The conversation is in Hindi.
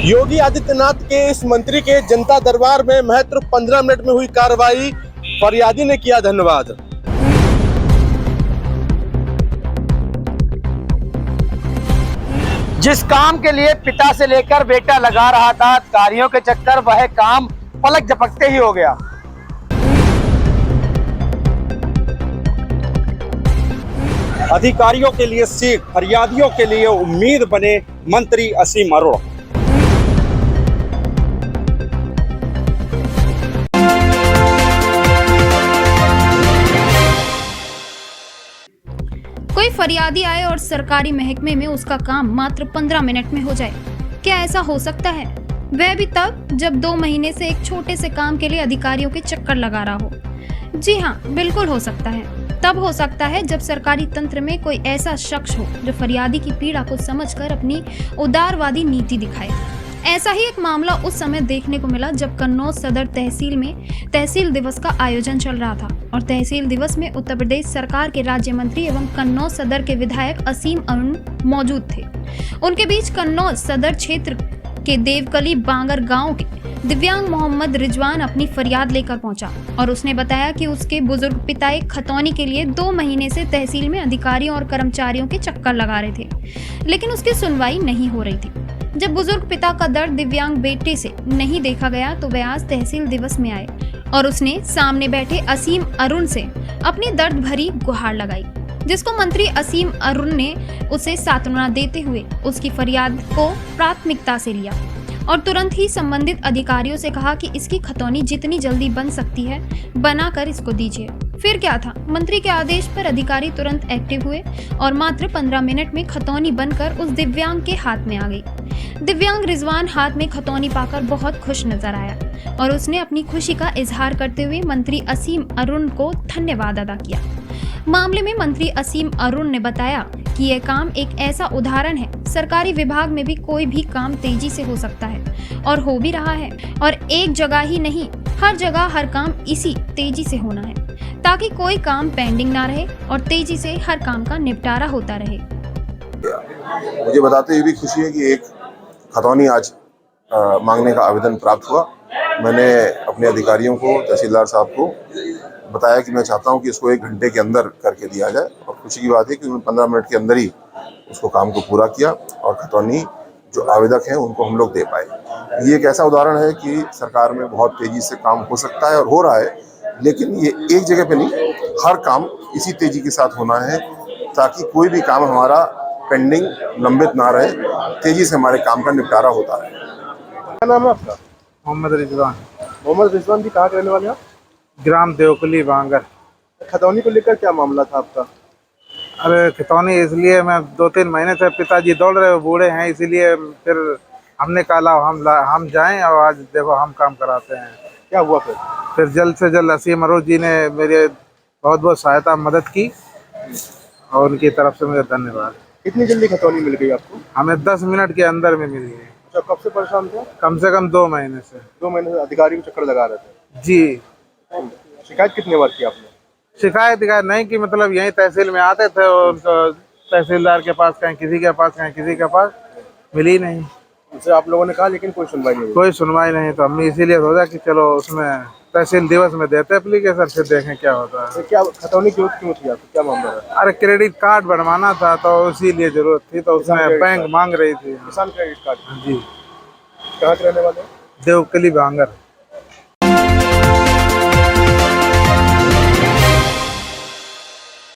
योगी आदित्यनाथ के इस मंत्री के जनता दरबार में महज 15 मिनट में हुई कार्रवाई। फरियादी ने किया धन्यवाद। जिस काम के लिए पिता से लेकर बेटा लगा रहा था, अधिकारियों के चक्कर वह काम पलक झपकते ही हो गया। अधिकारियों के लिए सीख, फरियादियों के लिए उम्मीद बने मंत्री असीम अरुण। कोई फरियादी आए और सरकारी महकमे में उसका काम मात्र 15 मिनट में हो जाए। क्या ऐसा हो सकता है? वह भी तब जब 2 महीने से एक छोटे से काम के लिए अधिकारियों के चक्कर लगा रहा हो। जी हाँ, बिल्कुल हो सकता है। तब हो सकता है जब सरकारी तंत्र में कोई ऐसा शख्स हो जो फरियादी की पीड़ा को समझकर अपनी उदारवादी नीति दिखाए। ऐसा ही एक मामला उस समय देखने को मिला जब कन्नौज सदर तहसील में तहसील दिवस का आयोजन चल रहा था और तहसील दिवस में उत्तर प्रदेश सरकार के राज्य मंत्री एवं कन्नौज सदर के विधायक असीम अरुण मौजूद थे। उनके बीच कन्नौज सदर क्षेत्र के देवकली बांगर गांव के दिव्यांग मोहम्मद रिजवान अपनी फरियाद लेकर पहुंचा और उसने बताया कि उसके बुजुर्ग पिता एक खतौनी के लिए 2 महीने से तहसील में अधिकारियों और कर्मचारियों के चक्कर लगा रहे थे, लेकिन उसकी सुनवाई नहीं हो रही थी। जब बुजुर्ग पिता का दर्द दिव्यांग बेटे से नहीं देखा गया तो वह आज तहसील दिवस में आए और उसने सामने बैठे असीम अरुण से अपनी दर्द भरी गुहार लगाई, जिसको मंत्री असीम अरुण ने उसे सांत्वना देते हुए उसकी फरियाद को प्राथमिकता से लिया और तुरंत ही संबंधित अधिकारियों से कहा कि इसकी खतौनी जितनी जल्दी बन सकती है बनाकर इसको दीजिए। फिर क्या था, मंत्री के आदेश पर अधिकारी तुरंत एक्टिव हुए और मात्र 15 मिनट में खतौनी बनकर उस दिव्यांग के हाथ में आ गई। दिव्यांग रिजवान हाथ में खतौनी पाकर बहुत खुश नजर आया और उसने अपनी खुशी का इजहार करते हुए मंत्री असीम अरुण को धन्यवाद अदा किया। मामले में मंत्री असीम अरुण ने बताया कि यह काम एक ऐसा उदाहरण है, सरकारी विभाग में भी कोई भी काम तेजी से हो सकता है और हो भी रहा है, और एक जगह ही नहीं, हर जगह हर काम इसी तेजी से होना है ताकि कोई काम पेंडिंग ना रहे और तेजी से हर काम का निपटारा होता रहे। मुझे बताते हुए भी खुशी है कि एक खतौनी आज मांगने का आवेदन प्राप्त हुआ। मैंने अपने अधिकारियों को, तहसीलदार साहब को बताया कि मैं चाहता हूं कि इसको 1 घंटे के अंदर करके दिया जाए, और खुशी की बात है कि उन्होंने 15 मिनट के अंदर ही उसको काम को पूरा किया और खतौनी जो आवेदक हैं उनको हम लोग दे पाए। ये एक ऐसा उदाहरण है कि सरकार में बहुत तेजी से काम हो सकता है और हो रहा है, लेकिन ये एक जगह पे नहीं, हर काम इसी तेजी के साथ होना है ताकि कोई भी काम हमारा पेंडिंग लंबित ना रहे, तेजी से हमारे काम का निपटारा होता रहे। क्या नाम है आपका? मोहम्मद रिजवान। मोहम्मद रिजवान जी, कहाँ के रहने वाले हैं आप? ग्राम देवकली बांगर। खतौनी को लेकर क्या मामला था आपका? अरे खतौनी इसलिए मैं 2-3 महीने से, पिताजी दौड़ रहे, बूढ़े हैं, इसीलिए फिर हमने कहा हम जाएं और आज देखो हम काम कराते हैं। क्या हुआ फिर जल्द से जल्द असीम अरुण जी ने मेरे बहुत सहायता मदद की और उनकी तरफ से मुझे धन्यवाद। कितनी जल्दी खतौनी मिल गई आपको? हमें 10 मिनट के अंदर में मिल गई। अच्छा, कब से परेशान थे? कम से कम 2 महीने से। 2 महीने से अधिकारी को चक्कर लगा रहे थे? जी। शिकायत कितनी बार की आपने? शिकायत नहीं कि मतलब यहीं तहसील में आते थे और तहसीलदार के पास कहीं किसी के पास कहीं किसी के पास, मिली नहीं। उनसे आप लोगों ने कहा लेकिन कोई सुनवाई नहीं हुई? कोई सुनवाई नहीं, तो हमने इसीलिए सोचा कि चलो उसमें तहसील दिवस में देते एप्लीकेशन, फिर देखें क्या होता है। क्या खतौनी क्यों थी आपको, क्या मामला है? अरे क्रेडिट कार्ड बनवाना था तो इसीलिए जरूरत थी, तो उसमें बैंक मांग रही थी। किसान क्रेडिट कार्ड? जी। कहाँ के रहने वाले? देवकली बांगर।